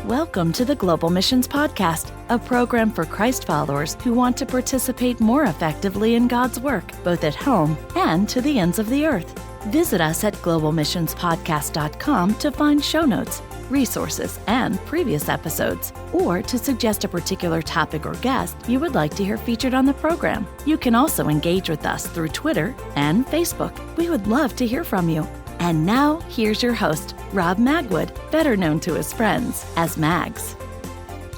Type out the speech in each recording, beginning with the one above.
Welcome to the Global Missions Podcast, a program for Christ followers who want to participate more effectively in God's work, both at home and to the ends of the earth. Visit us at globalmissionspodcast.com to find show notes, resources, and previous episodes, or to suggest a particular topic or guest you would like to hear featured on the program. You can also engage with us through Twitter and Facebook. We would love to hear from you. And now, here's your host, Rob Magwood, better known to his friends as Mags.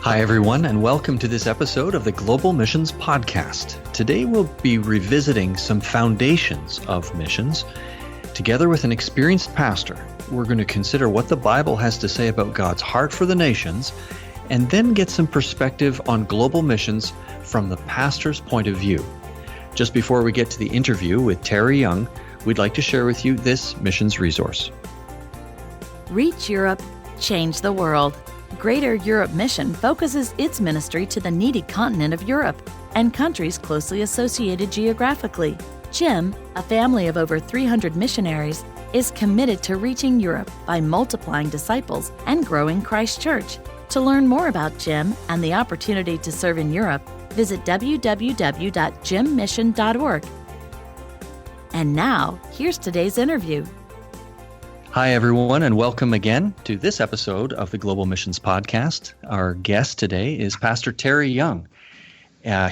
Hi, everyone, and welcome to this episode of the Global Missions Podcast. Today, we'll be revisiting some foundations of missions. Together with an experienced pastor, we're going to consider what the Bible has to say about God's heart for the nations, and then get some perspective on global missions from the pastor's point of view. Just before we get to the interview with Terry Young, we'd like to share with you this missions resource. Reach Europe, change the world. Greater Europe Mission focuses its ministry to the needy continent of Europe and countries closely associated geographically. GEM, a family of over 300 missionaries, is committed to reaching Europe by multiplying disciples and growing Christ Church. To learn more about GEM and the opportunity to serve in Europe, visit www.gemmission.org. And now, here's today's interview. Hi, everyone, and welcome again to this episode of the Global Missions Podcast. Our guest today is Pastor Terry Young.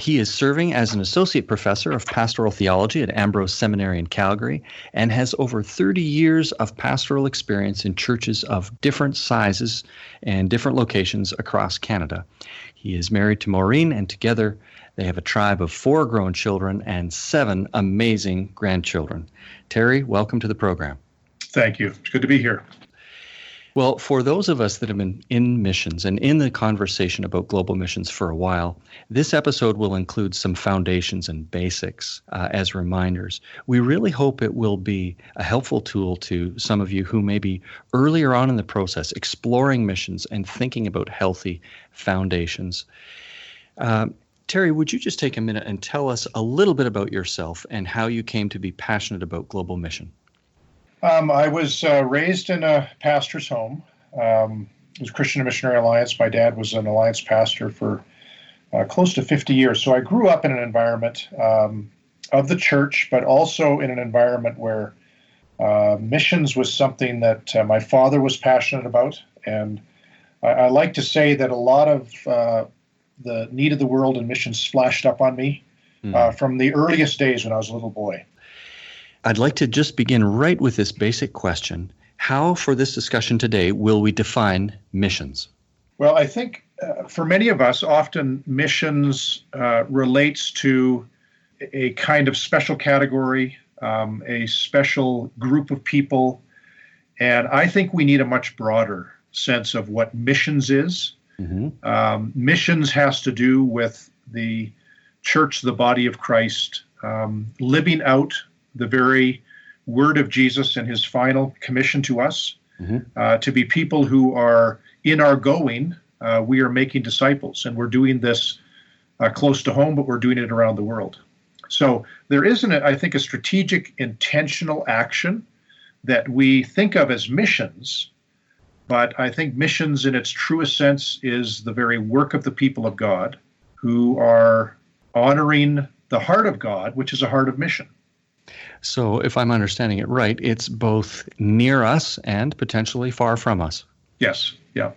He is serving as an associate professor of pastoral theology at Ambrose Seminary in Calgary and has over 30 years of pastoral experience in churches of different sizes and different locations across Canada. He is married to Maureen, and together they have a tribe of 4 grown children and 7 amazing grandchildren. Terry, welcome to the program. Thank you. It's good to be here. Well, for those of us that have been in missions and in the conversation about global missions for a while, this episode will include some foundations and basics as reminders. We really hope it will be a helpful tool to some of you who may be earlier on in the process, exploring missions and thinking about healthy foundations. Terry, would you just take a minute and tell us a little bit about yourself and how you came to be passionate about global mission? I was raised in a pastor's home. It was Christian Missionary Alliance. My dad was an alliance pastor for close to 50 years. So I grew up in an environment of the church, but also in an environment where missions was something that my father was passionate about. And I like to say that a lot of the need of the world and missions flashed up on me from the earliest days when I was a little boy. I'd like to just begin right with this basic question. How, for this discussion today, will we define missions? Well, I think for many of us, often missions relates to a kind of special category, a special group of people. And I think we need a much broader sense of what missions is. Mm-hmm. Missions has to do with the church, the body of Christ, living out the very word of Jesus and his final commission to us, to be people who are in our going. We are making disciples, and we're doing this close to home, but we're doing it around the world. So there isn't, I think, a strategic, intentional action that we think of as missions, but I think missions in its truest sense is the very work of the people of God who are honoring the heart of God, which is a heart of mission. So if I'm understanding it right, it's both near us and potentially far from us. Yes, yeah.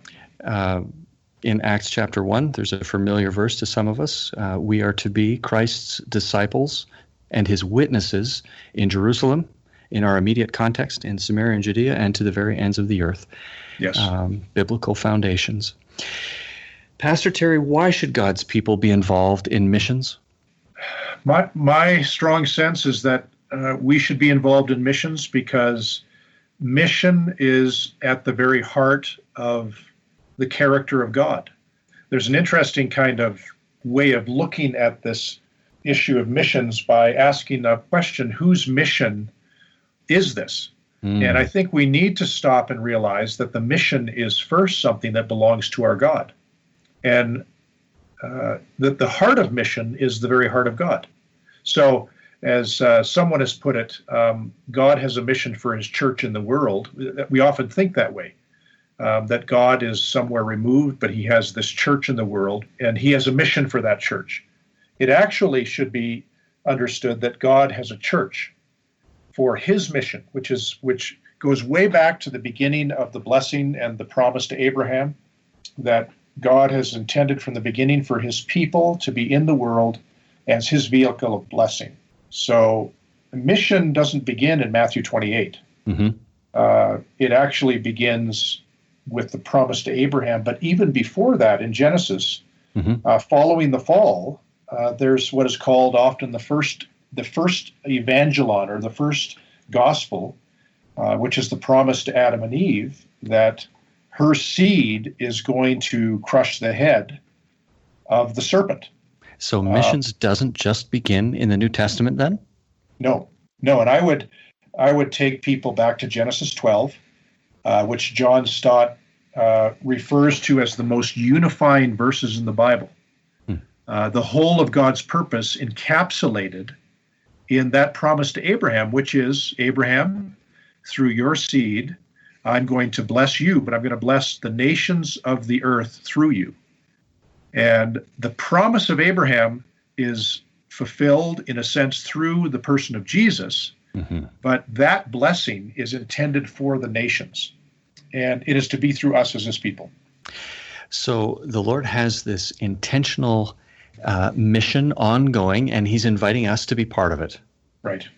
In Acts chapter 1, there's a familiar verse to some of us. We are to be Christ's disciples and his witnesses in Jerusalem, in our immediate context, in Samaria and Judea, and to the very ends of the earth. Yes. Biblical foundations. Pastor Terry, why should God's people be involved in missions? My strong sense is that we should be involved in missions because mission is at the very heart of the character of God. There's an interesting kind of way of looking at this issue of missions by asking a question, whose mission is this? And I think we need to stop and realize that the mission is first something that belongs to our God. And that the heart of mission is the very heart of God. So as someone has put it, God has a mission for his church in the world. We often think that way. that God is somewhere removed, but he has this church in the world, and he has a mission for that church. It actually should be understood that God has a church for his mission, which goes way back to the beginning of the blessing and the promise to Abraham, that God has intended from the beginning for his people to be in the world as his vehicle of blessing. So the mission doesn't begin in Matthew 28. It actually begins with the promise to Abraham. But even before that, in Genesis, following the fall, there's what is called often the first evangelon, or the first gospel, which is the promise to Adam and Eve that her seed is going to crush the head of the serpent. So missions doesn't just begin in the New Testament then? No. And I would take people back to Genesis 12, which John Stott refers to as the most unifying verses in the Bible. The whole of God's purpose encapsulated in that promise to Abraham, which is, Abraham, through your seed, I'm going to bless you, but I'm going to bless the nations of the earth through you. And the promise of Abraham is fulfilled, in a sense, through the person of Jesus, but that blessing is intended for the nations, and it is to be through us as his people. So the Lord has this intentional mission ongoing, and he's inviting us to be part of it. Right.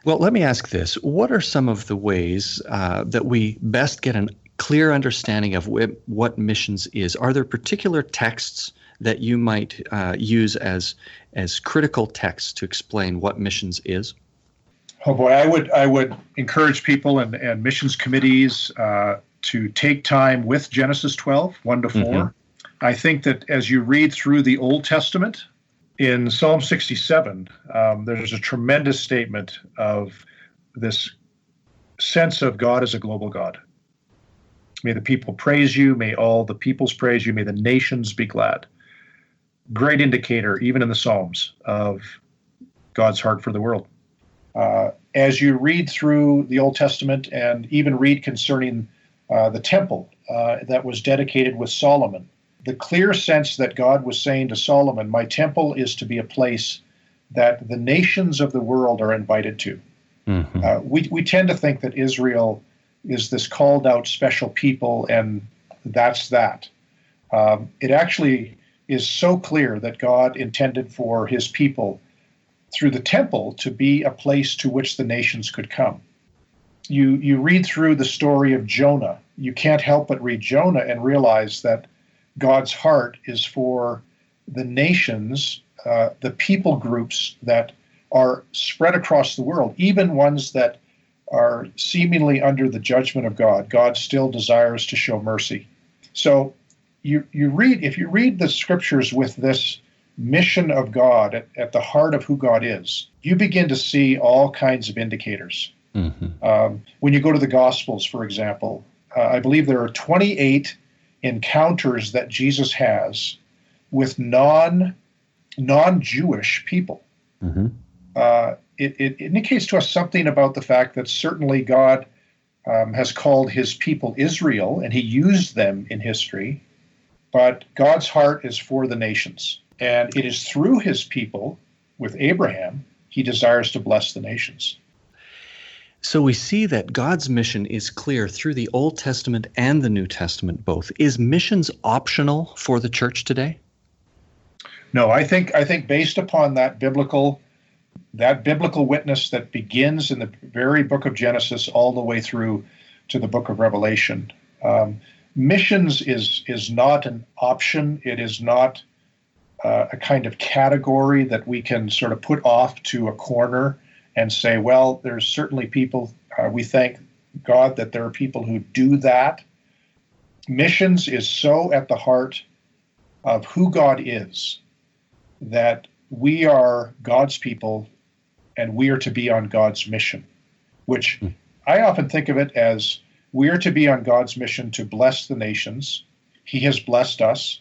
Well, let me ask this. What are some of the ways that we best get a clear understanding of what missions is? Are there particular texts that you might use as critical texts to explain what missions is? Oh boy, I would encourage people and missions committees to take time with Genesis 12, 1-4. I think that as you read through the Old Testament, in Psalm 67, there's a tremendous statement of this sense of God as a global God. May the people praise you. May all the peoples praise you. May the nations be glad. Great indicator, even in the Psalms, of God's heart for the world. As you read through the Old Testament and even read concerning the temple that was dedicated with Solomon, the clear sense that God was saying to Solomon, my temple is to be a place that the nations of the world are invited to. We tend to think that Israel is this called out special people, and that's that. It actually is so clear that God intended for his people through the temple to be a place to which the nations could come. You read through the story of Jonah. You can't help but read Jonah and realize that God's heart is for the nations, the people groups that are spread across the world, even ones that are seemingly under the judgment of God. God still desires to show mercy. So if you read the scriptures with this mission of God at the heart of who God is, you begin to see all kinds of indicators. When you go to the Gospels, for example, I believe there are 28 encounters that Jesus has with non-Jewish people. It indicates to us something about the fact that certainly God has called his people Israel, and he used them in history, but God's heart is for the nations. And it is through his people, with Abraham, he desires to bless the nations. So we see that God's mission is clear through the Old Testament and the New Testament both. Is missions optional for the church today? No, I think based upon that biblical witness that begins in the very book of Genesis all the way through to the book of Revelation, missions is not an option. It is not a kind of category that we can sort of put off to a corner and say, well, there's certainly people, we thank God that there are people who do that. Missions is so at the heart of who God is that we are God's people and we are to be on God's mission, which I often think of it as we are to be on God's mission to bless the nations. He has blessed us.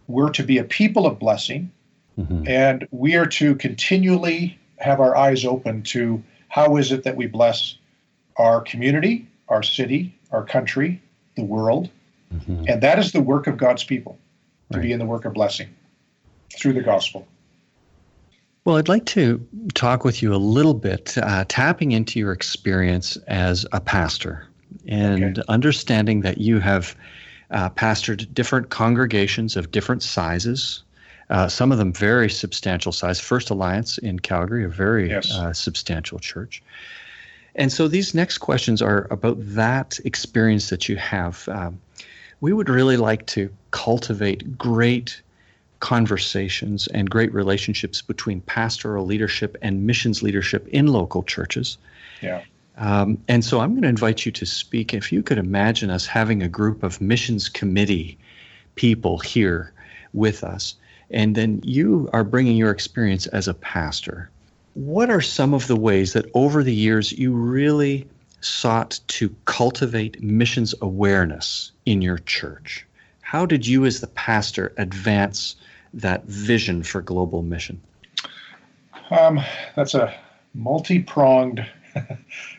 We're to be a people of blessing, and we are to continually have our eyes open to how is it that we bless our community, our city, our country, the world. Mm-hmm. And that is the work of God's people, to Right. be in the work of blessing through the gospel. Well, I'd like to talk with you a little bit, tapping into your experience as a pastor and understanding that you have pastored different congregations of different sizes, some of them very substantial size. First Alliance in Calgary, a very substantial church. And so these next questions are about that experience that you have. We would really like to cultivate great conversations and great relationships between pastoral leadership and missions leadership in local churches. Yeah. And so I'm going to invite you to speak. If you could imagine us having a group of missions committee people here with us, and then you are bringing your experience as a pastor. What are some of the ways that over the years you really sought to cultivate missions awareness in your church? How did you as the pastor advance that vision for global mission? That's a multi-pronged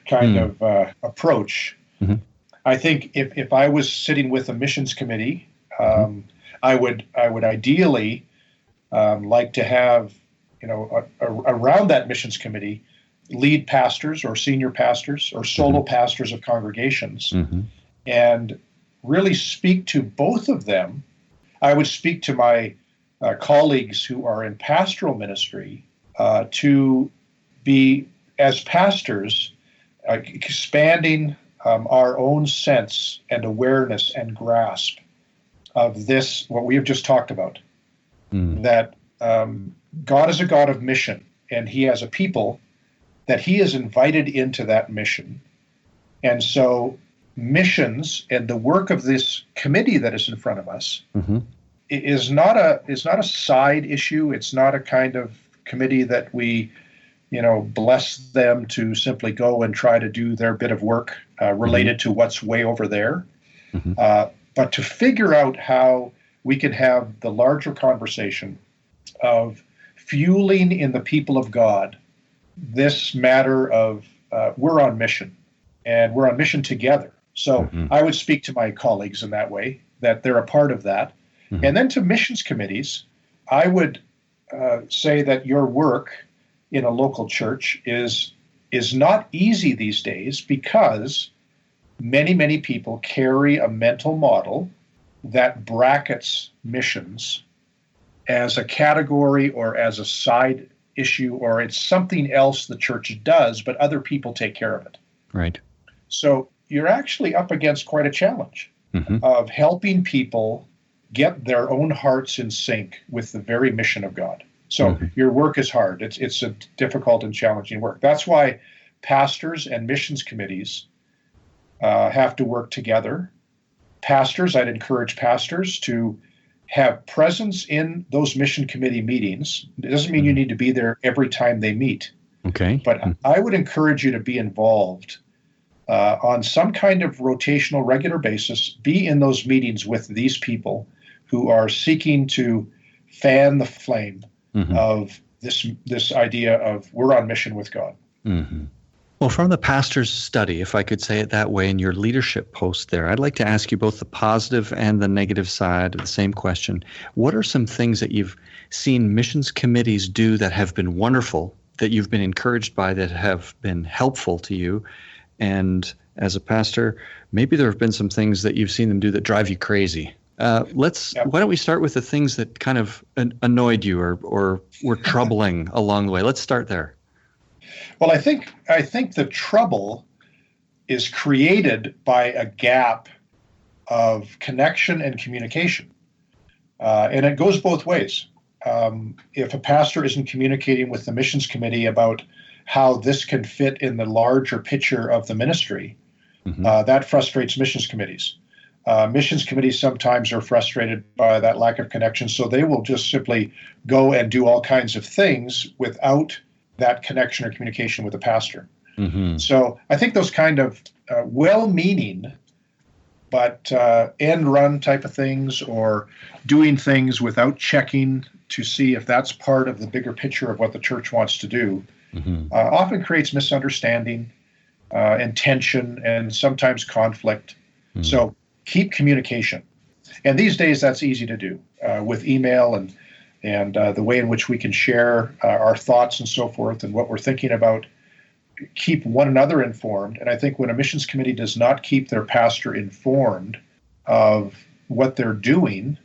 kind of approach. Mm-hmm. I think if I was sitting with a missions committee, I would ideally like to have, around that missions committee, lead pastors or senior pastors or solo pastors of congregations, and really speak to both of them. I would speak to my colleagues who are in pastoral ministry to be, as pastors, expanding our own sense and awareness and grasp of this, what we have just talked about, that God is a God of mission, and he has a people that he has invited into that mission. And so missions and the work of this committee that is in front of us is not a side issue. It's not a kind of committee that we, bless them to simply go and try to do their bit of work related to what's way over there. But to figure out how we can have the larger conversation of fueling in the people of God this matter of we're on mission, and we're on mission together. So I would speak to my colleagues in that way, that they're a part of that. And then to missions committees, I would say that your work in a local church is not easy these days, because many, many people carry a mental model that brackets missions as a category or as a side issue, or it's something else the church does, but other people take care of it. Right. So you're actually up against quite a challenge of helping people get their own hearts in sync with the very mission of God. So your work is hard. It's a difficult and challenging work. That's why pastors and missions committees have to work together. Pastors, I'd encourage pastors to have presence in those mission committee meetings. It doesn't mean you need to be there every time they meet. Okay. But I would encourage you to be involved on some kind of rotational, regular basis. Be in those meetings with these people who are seeking to fan the flame of this idea of we're on mission with God. Well, from the pastor's study, if I could say it that way, in your leadership post there, I'd like to ask you both the positive and the negative side of the same question. What are some things that you've seen missions committees do that have been wonderful, that you've been encouraged by, that have been helpful to you? And as a pastor, maybe there have been some things that you've seen them do that drive you crazy. Why don't we start with the things that kind of annoyed you or were troubling along the way? Let's start there. Well, I think the trouble is created by a gap of connection and communication. And it goes both ways. If a pastor isn't communicating with the missions committee about how this can fit in the larger picture of the ministry, that frustrates missions committees. Missions committees sometimes are frustrated by that lack of connection, so they will just simply go and do all kinds of things without that connection or communication with the pastor. So I think those kind of well-meaning but end-run type of things, or doing things without checking to see if that's part of the bigger picture of what the church wants to do, often creates misunderstanding and tension and sometimes conflict. So keep communication. And these days, that's easy to do with email and the way in which we can share our thoughts and so forth and what we're thinking about. Keep one another informed. And I think when a missions committee does not keep their pastor informed of what they're doing,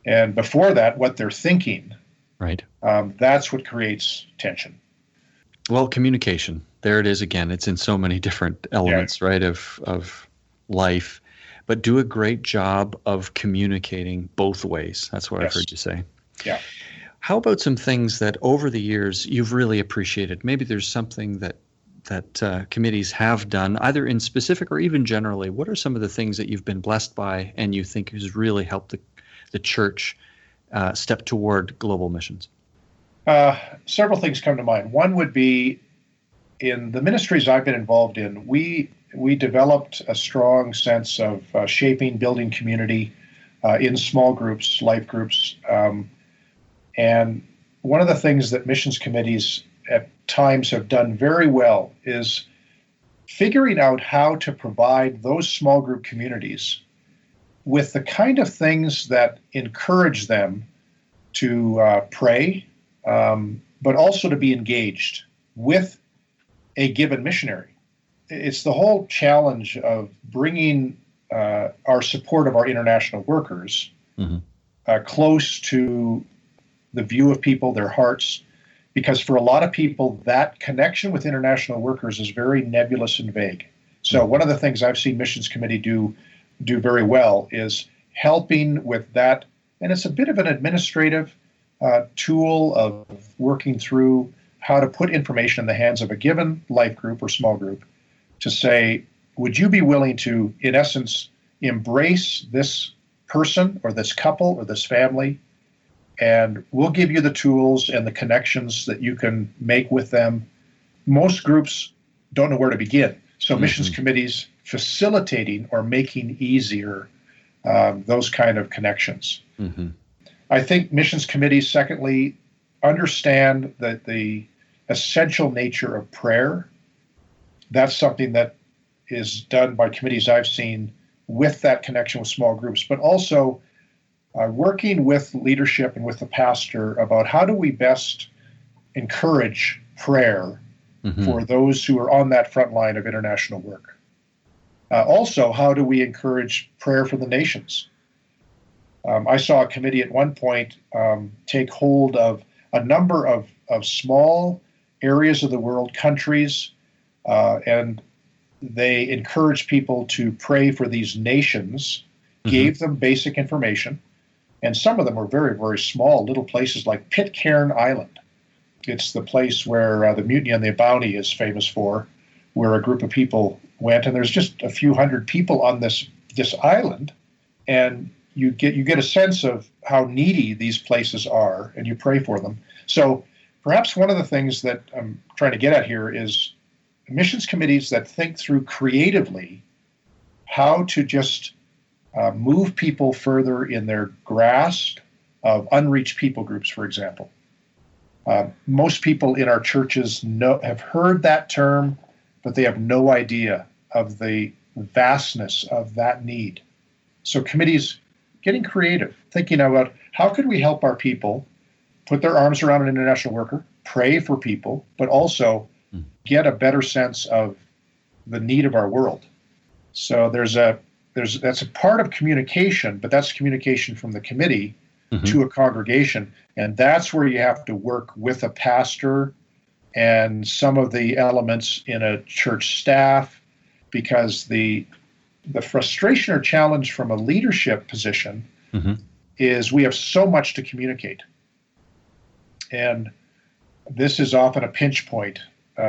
and before that, what they're thinking, right, that's what creates tension. Well, communication. There it is again. It's in so many different elements, right, of life. But do a great job of communicating both ways. That's what I've heard you say. Yeah. How about some things that over the years you've really appreciated? Maybe there's something that committees have done, either in specific or even generally. What are some of the things that you've been blessed by and you think has really helped the church step toward global missions? Several things come to mind. One would be in the ministries I've been involved in, we developed a strong sense of building community in small groups, life groups. And one of the things that missions committees at times have done very well is figuring out how to provide those small group communities with the kind of things that encourage them to pray, but also to be engaged with a given missionary. It's the whole challenge of bringing our support of our international workers close to the view of people, their hearts, because for a lot of people, that connection with international workers is very nebulous and vague. So one of the things I've seen Missions Committee do very well is helping with that. And it's a bit of an administrative tool of working through how to put information in the hands of a given life group or small group to say, would you be willing to, in essence, embrace this person or this couple or this family? And we'll give you the tools and the connections that you can make with them. Most groups don't know where to begin. So missions committees facilitating or making easier those kind of connections. I think missions committees, secondly, understand that the essential nature of prayer. That's something that is done by committees I've seen with that connection with small groups, but also working with leadership and with the pastor about how do we best encourage prayer for those who are on that front line of international work. Also, how do we encourage prayer for the nations? I saw a committee at one point take hold of a number of small areas of the world, countries, and they encouraged people to pray for these nations, gave them basic information, and some of them were very, very small, little places like Pitcairn Island. It's the place where the Mutiny on the Bounty is famous for, where a group of people went, and there's just a few hundred people on this island, and you get a sense of how needy these places are, and you pray for them. So perhaps one of the things that I'm trying to get at here is missions committees that think through creatively how to just move people further in their grasp of unreached people groups, for example. Most people in our churches have heard that term, but they have no idea of the vastness of that need. So committees getting creative, thinking about how could we help our people put their arms around an international worker, pray for people, but also get a better sense of the need of our world. So that's a part of communication, but that's communication from the committee to a congregation. And that's where you have to work with a pastor and some of the elements in a church staff, because the frustration or challenge from a leadership position is we have so much to communicate. And this is often a pinch point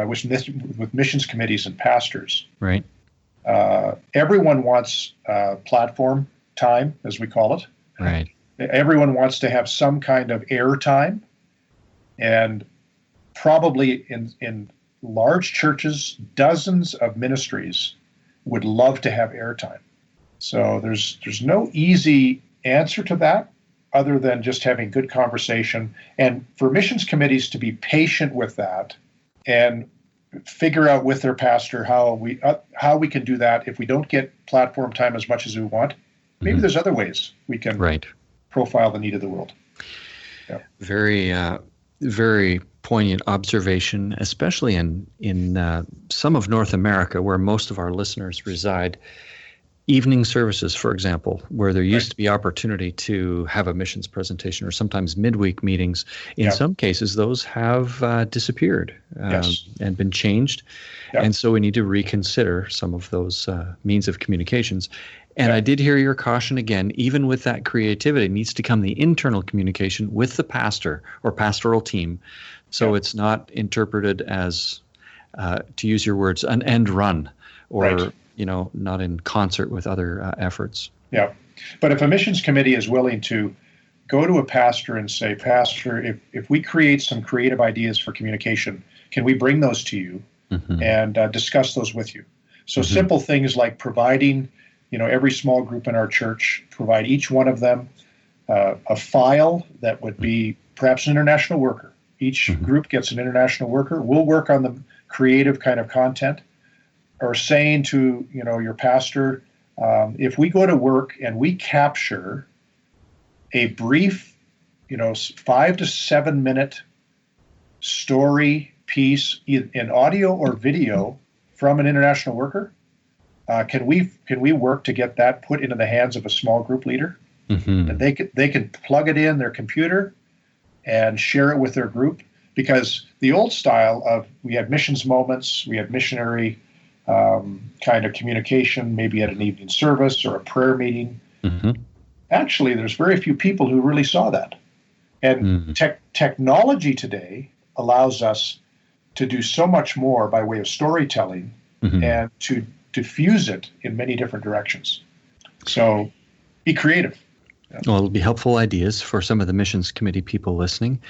with missions committees and pastors. Right. Everyone wants platform time, as we call it. Right. Everyone wants to have some kind of air time. And probably in large churches, dozens of ministries would love to have airtime. So there's no easy answer to that other than just having good conversation. And for missions committees to be patient with that and figure out with their pastor how we can do that. If we don't get platform time as much as we want, maybe there's other ways we can profile the need of the world. Yeah. Very poignant observation, especially in some of North America where most of our listeners reside. Evening services, for example, where there used to be opportunity to have a missions presentation or sometimes midweek meetings. In some cases, those have disappeared and been changed. And so we need to reconsider some of those means of communications. And I did hear your caution again, even with that creativity, it needs to come the internal communication with the pastor or pastoral team. So it's not interpreted as, to use your words, an end run or not in concert with other efforts. Yeah. But if a missions committee is willing to go to a pastor and say, Pastor, if we create some creative ideas for communication, can we bring those to you and discuss those with you? So simple things like providing, every small group in our church, provide each one of them a file that would be perhaps an international worker. Each group gets an international worker. We'll work on the creative kind of content. Or saying to your pastor, if we go to work and we capture a brief, 5 to 7 minute story piece in audio or video from an international worker, can we work to get that put into the hands of a small group leader? And they can plug it in their computer and share it with their group, because the old style of we had missions moments, we had missionary kind of communication, maybe at an evening service or a prayer meeting. Actually, there's very few people who really saw that. And technology today allows us to do so much more by way of storytelling and to diffuse it in many different directions. So be creative. Well, it'll be helpful ideas for some of the missions committee people listening.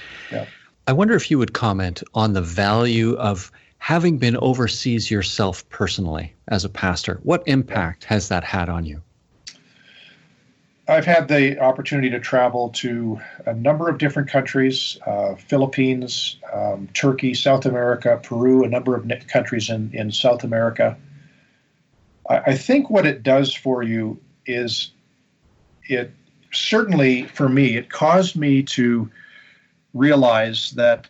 I wonder if you would comment on the value of having been overseas yourself personally as a pastor. What impact has that had on you? I've had the opportunity to travel to a number of different countries, Philippines, Turkey, South America, Peru, a number of countries in South America. I think what it does for you is it certainly, for me, it caused me to realize that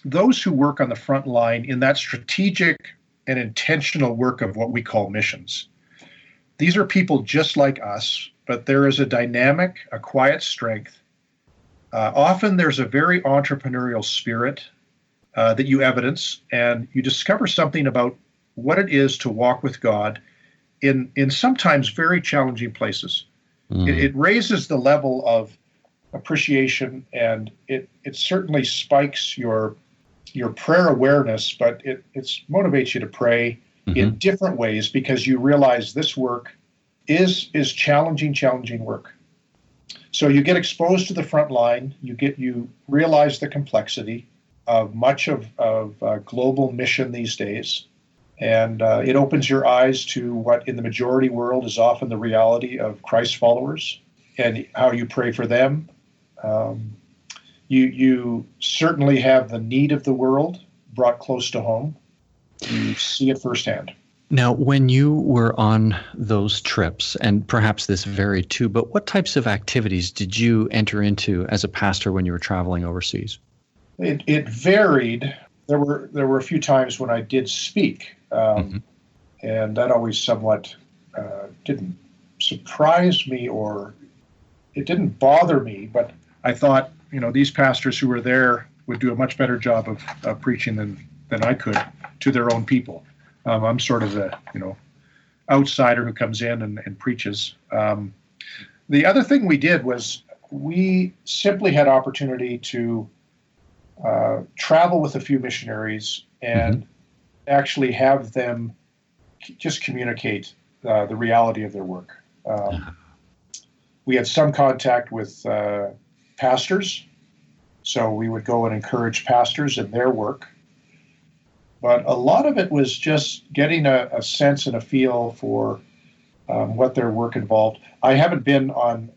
those who work on the front line in that strategic and intentional work of what we call missions, these are people just like us, but there is a dynamic, a quiet strength. Often there's a very entrepreneurial spirit that you evidence, and you discover something about what it is to walk with God in sometimes very challenging places. It raises the level of appreciation, and it certainly spikes your prayer awareness, but it motivates you to pray in different ways, because you realize this work is challenging work. So you get exposed to the front line, you realize the complexity of much of global mission these days, and it opens your eyes to what in the majority world is often the reality of Christ followers and how you pray for them. You certainly have the need of the world brought close to home. You see it firsthand. Now, when you were on those trips, and perhaps this varied too, but what types of activities did you enter into as a pastor when you were traveling overseas? It varied. There were a few times when I did speak, and that always somewhat didn't surprise me, or it didn't bother me, but I thought, these pastors who were there would do a much better job of preaching than I could to their own people. I'm sort of the, outsider who comes in and preaches. The other thing we did was we simply had opportunity to travel with a few missionaries and actually have them just communicate the reality of their work. We had some contact with pastors, so we would go and encourage pastors in their work. But a lot of it was just getting a sense and a feel for what their work involved. I haven't been on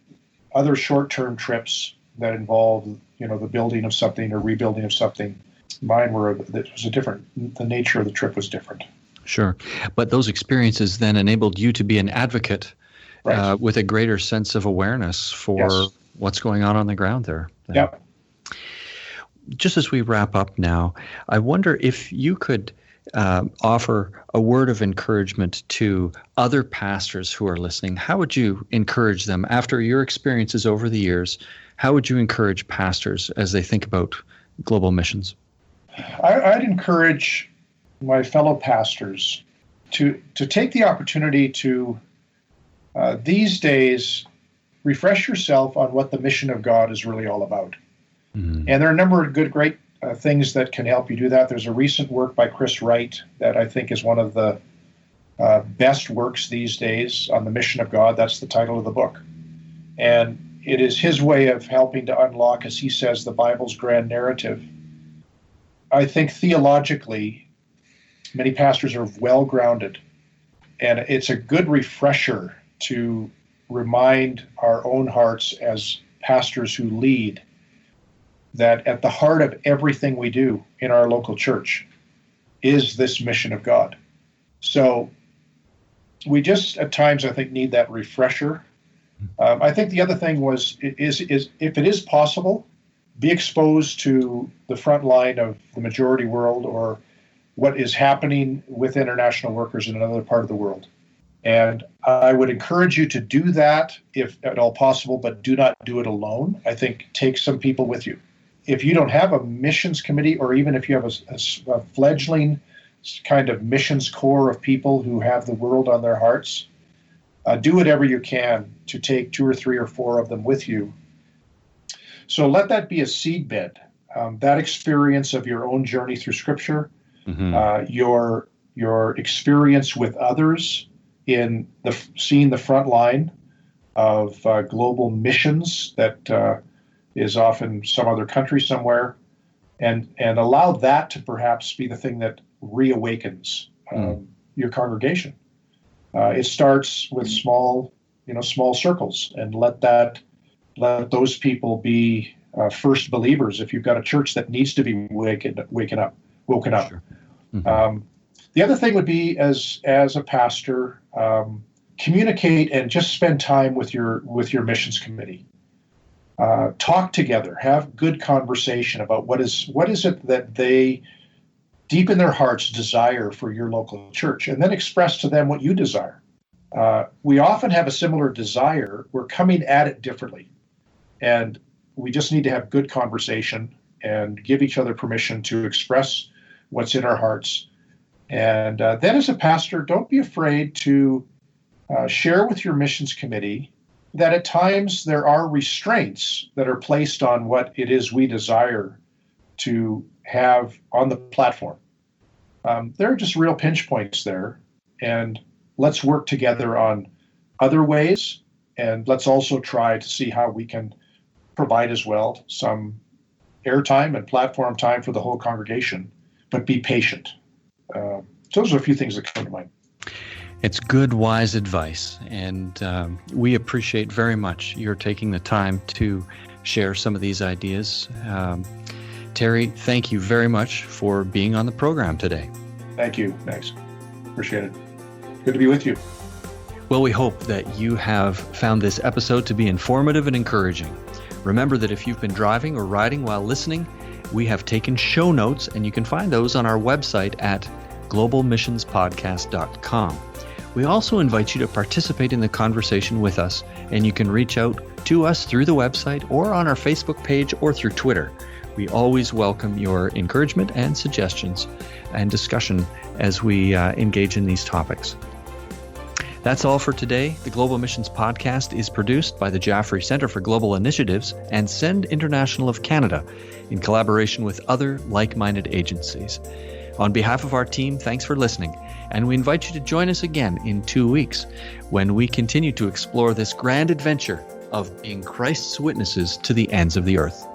other short-term trips that involve, the building of something or rebuilding of something. Mine the nature of the trip was different. Sure. But those experiences then enabled you to be an advocate Right. with a greater sense of awareness for what's going on the ground there. Yeah. Just as we wrap up now, I wonder if you could offer a word of encouragement to other pastors who are listening. How would you encourage them after your experiences over the years? How would you encourage pastors as they think about global missions? I'd encourage my fellow pastors to take the opportunity to, these days, refresh yourself on what the mission of God is really all about. Mm-hmm. And there are a number of great things that can help you do that. There's a recent work by Chris Wright that I think is one of the best works these days on the mission of God. That's the title of the book. And it is his way of helping to unlock, as he says, the Bible's grand narrative. I think theologically, many pastors are well grounded, and it's a good refresher to remind our own hearts as pastors who lead that at the heart of everything we do in our local church is this mission of God. So we just at times, I think, need that refresher. I think the other thing is if it is possible, be exposed to the front line of the majority world or what is happening with international workers in another part of the world. And I would encourage you to do that if at all possible, but do not do it alone. I think take some people with you. If you don't have a missions committee, or even if you have a fledgling kind of missions core of people who have the world on their hearts, do whatever you can to take 2 or 3 or 4 of them with you. So let that be a seedbed. That experience of your own journey through Scripture, your experience with others in seeing the front line of global missions that is often some other country somewhere, and allow that to perhaps be the thing that reawakens your congregation. It starts with small circles, and let those people be first believers. If you've got a church that needs to be woken up. Sure. Mm-hmm. The other thing would be, as a pastor, communicate and just spend time with your missions committee. Talk together, have good conversation about what is it that they deep in their hearts desire for your local church, and then express to them what you desire. We often have a similar desire. We're coming at it differently, and we just need to have good conversation and give each other permission to express what's in our hearts. And then as a pastor, don't be afraid to share with your missions committee that at times there are restraints that are placed on what it is we desire to have on the platform. There are just real pinch points there, and let's work together on other ways, and let's also try to see how we can provide as well some airtime and platform time for the whole congregation, but be patient. Those are a few things that come to mind. It's good, wise advice, and we appreciate very much your taking the time to share some of these ideas. Terry, thank you very much for being on the program today. Thank you. Thanks. Appreciate it. Good to be with you. Well, we hope that you have found this episode to be informative and encouraging. Remember that if you've been driving or riding while listening, we have taken show notes, and you can find those on our website at globalmissionspodcast.com. We also invite you to participate in the conversation with us, and you can reach out to us through the website or on our Facebook page or through Twitter. We always welcome your encouragement and suggestions and discussion as we engage in these topics. That's all for today. The Global Missions Podcast is produced by the Jaffrey Centre for Global Initiatives and Send International of Canada in collaboration with other like-minded agencies. On behalf of our team, thanks for listening, and we invite you to join us again in 2 weeks when we continue to explore this grand adventure of being Christ's witnesses to the ends of the earth.